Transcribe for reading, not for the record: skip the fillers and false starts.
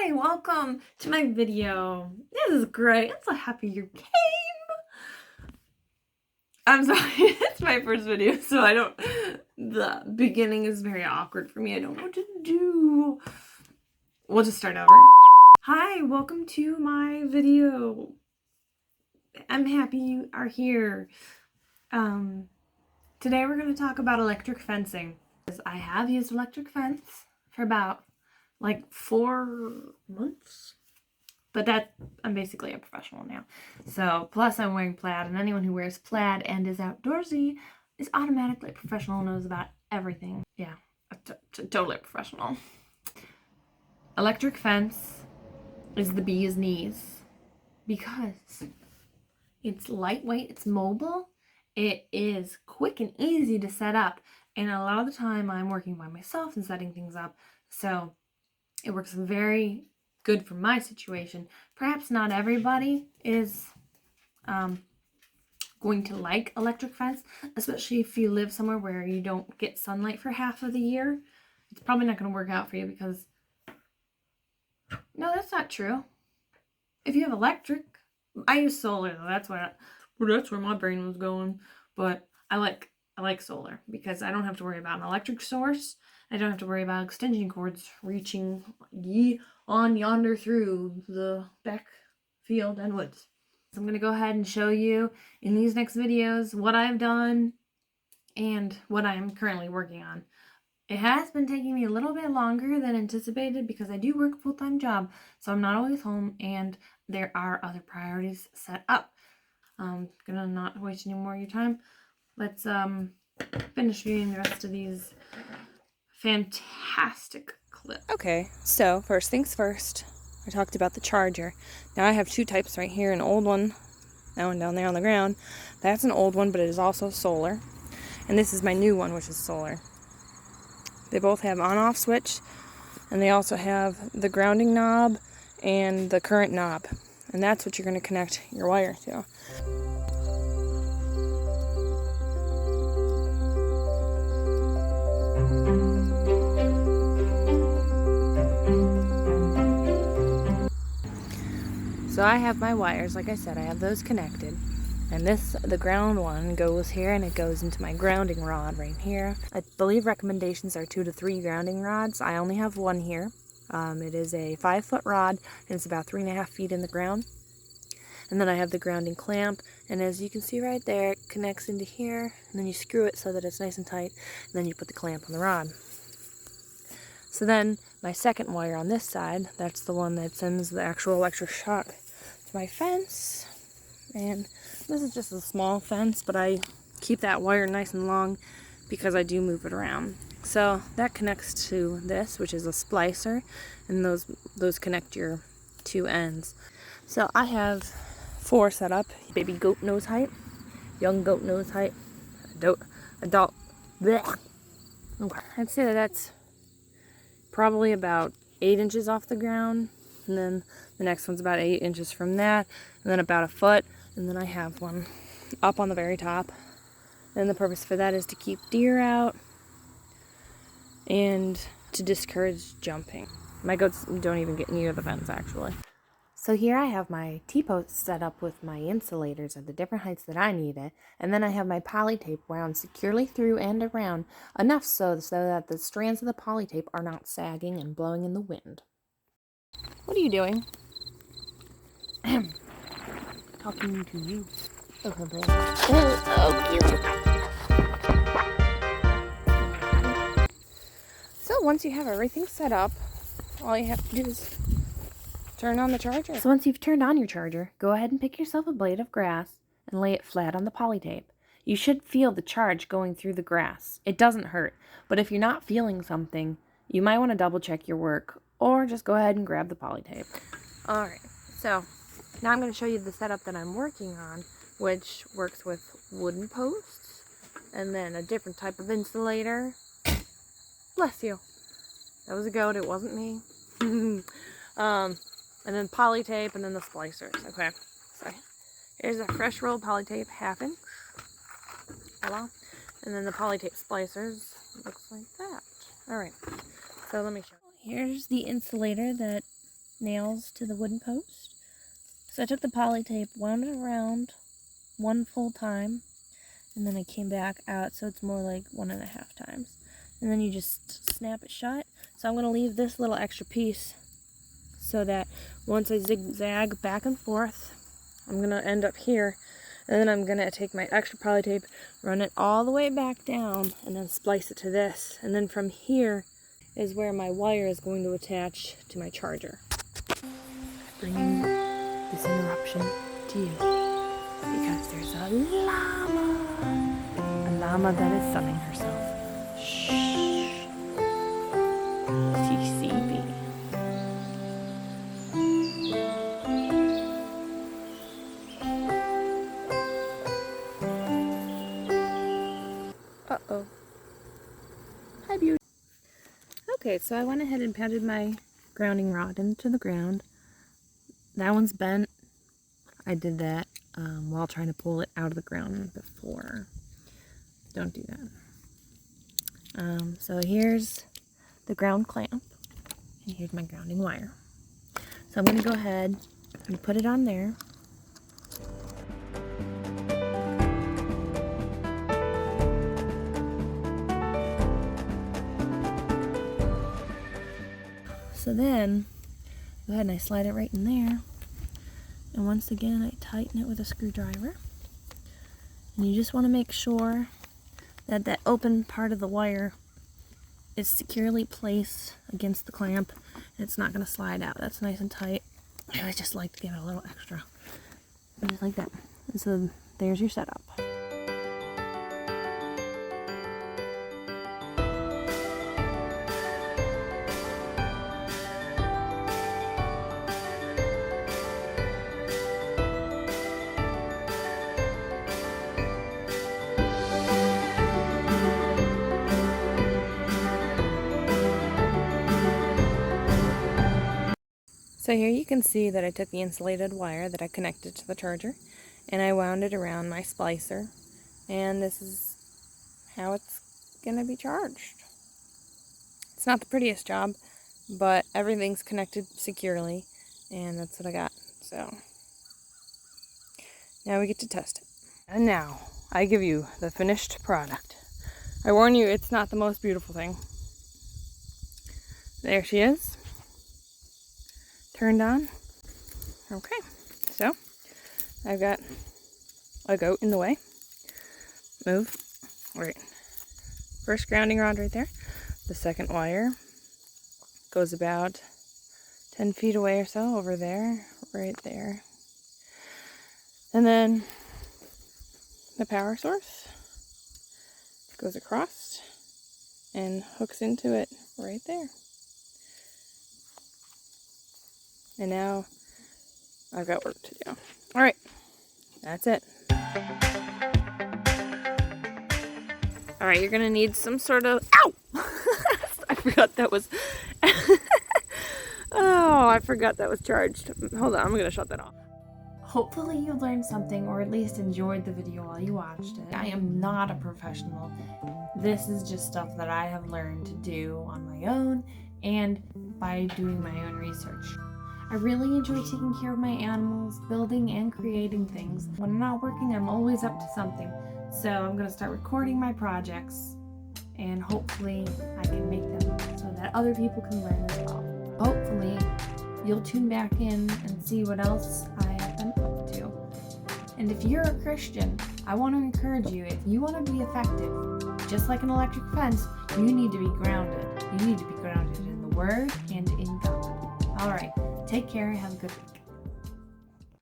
Hi, welcome to my video. This is great. I'm so happy you came. I'm sorry, it's my first video, so the beginning is very awkward for me. I don't know what to do. We'll just start over. Hi, welcome to my video. I'm happy you are here. Today we're going to talk about electric fencing. I have used electric fence for about like 4 months. But I'm basically a professional now. So, plus I'm wearing plaid, and anyone who wears plaid and is outdoorsy is automatically a professional, knows about everything. Yeah, totally a professional. Electric fence is the bee's knees because it's lightweight, it's mobile, it is quick and easy to set up, and a lot of the time I'm working by myself and setting things up, so it works very good for my situation. Perhaps not everybody is going to like electric fence, especially if you live somewhere where you don't get sunlight for half of the year. It's probably not going to work out for you because, no, that's not true. If you have electric, I use solar though. That's where my brain was going. But I like solar because I don't have to worry about an electric source. I don't have to worry about extension cords reaching on yonder through the back field and woods. So I'm going to go ahead and show you in these next videos what I've done and what I'm currently working on. It has been taking me a little bit longer than anticipated because I do work a full-time job, so I'm not always home and there are other priorities set up. I'm gonna not waste any more of your time. Let's finish viewing the rest of these fantastic clips. Okay, so first things first, I talked about the charger. Now I have two types right here, an old one, that one down there on the ground. That's an old one, but it is also solar. And this is my new one, which is solar. They both have on-off switch, and they also have the grounding knob and the current knob. And that's what you're going to connect your wire to. So I have my wires, like I said, I have those connected. And the ground one goes here, and it goes into my grounding rod right here. I believe recommendations are 2 to 3 grounding rods. I only have one here. It is a 5-foot rod, and it's about 3.5 feet in the ground. And then I have the grounding clamp, and as you can see right there, it connects into here, and then you screw it so that it's nice and tight, and then you put the clamp on the rod. So then my second wire on this side, that's the one that sends the actual electric shock to my fence. And this is just a small fence, but I keep that wire nice and long because I do move it around. So that connects to this, which is a splicer, and those connect your two ends. So I have 4 set up: baby goat nose height, young goat nose height, adult. Blech. Okay, I'd say that's probably about 8 inches off the ground, and then the next one's about 8 inches from that, and then about a foot. And then I have one up on the very top. And the purpose for that is to keep deer out and to discourage jumping. My goats don't even get near the fence, actually. So here I have my T-post set up with my insulators at the different heights that I need it. And then I have my poly tape wound securely through and around, enough so that the strands of the poly tape are not sagging and blowing in the wind. What are you doing? Talking to you. Cute. So once you have everything set up, all you have to do is turn on the charger. So once you've turned on your charger, go ahead and pick yourself a blade of grass and lay it flat on the poly tape. You should feel the charge going through the grass. It doesn't hurt, but if you're not feeling something, you might want to double check your work or just go ahead and grab the poly tape. Alright, so now I'm going to show you the setup that I'm working on, which works with wooden posts, and then a different type of insulator. Bless you. That was a goat, it wasn't me. And then poly tape, and then the splicers. Okay, so here's a fresh rolled poly tape, 1/2 inch. Voila. And then the poly tape splicers, looks like that. Alright, so let me show you. Here's the insulator that nails to the wooden post. So I took the poly tape, wound it around one full time, and then I came back out so it's more like 1.5 times. And then you just snap it shut. So I'm going to leave this little extra piece so that once I zigzag back and forth, I'm going to end up here. And then I'm going to take my extra poly tape, run it all the way back down, and then splice it to this. And then from here is where my wire is going to attach to my charger. Bringing this interruption to you because there's a llama that is sunning herself. Shh. TCB. Uh-oh. Hi, beauty. Okay, so I went ahead and patted my grounding rod into the ground. That one's bent. I did that while trying to pull it out of the ground before. Don't do that. So here's the ground clamp, and here's my grounding wire. So I'm going to go ahead and put it on there. So then, go ahead and I slide it right in there. And once again, I tighten it with a screwdriver. And you just want to make sure that that open part of the wire is securely placed against the clamp. And it's not going to slide out. That's nice and tight. I just like to give it a little extra. Just like that. And so there's your setup. So here you can see that I took the insulated wire that I connected to the charger and I wound it around my splicer, and this is how it's gonna be charged. It's not the prettiest job, but everything's connected securely, and that's what I got. So now we get to test it. And now I give you the finished product. I warn you, it's not the most beautiful thing. There she is. Turned on. Okay, so I've got a goat in the way. Move. Right. First grounding rod right there. The second wire goes about 10 feet away or so over there, right there. And then the power source goes across and hooks into it right there. And now I've got work to do. All right, that's it. All right, you're gonna need some sort of, ow! I forgot that was, oh, I forgot that was charged. Hold on, I'm gonna shut that off. Hopefully you learned something, or at least enjoyed the video while you watched it. I am not a professional. This is just stuff that I have learned to do on my own and by doing my own research. I really enjoy taking care of my animals, building and creating things. When I'm not working, I'm always up to something. So I'm going to start recording my projects, and hopefully I can make them so that other people can learn as well. Hopefully you'll tune back in and see what else I have been up to. And if you're a Christian, I want to encourage you, if you want to be effective, just like an electric fence, you need to be grounded. You need to be grounded in the Word and in God. All right. Take care and have a good week.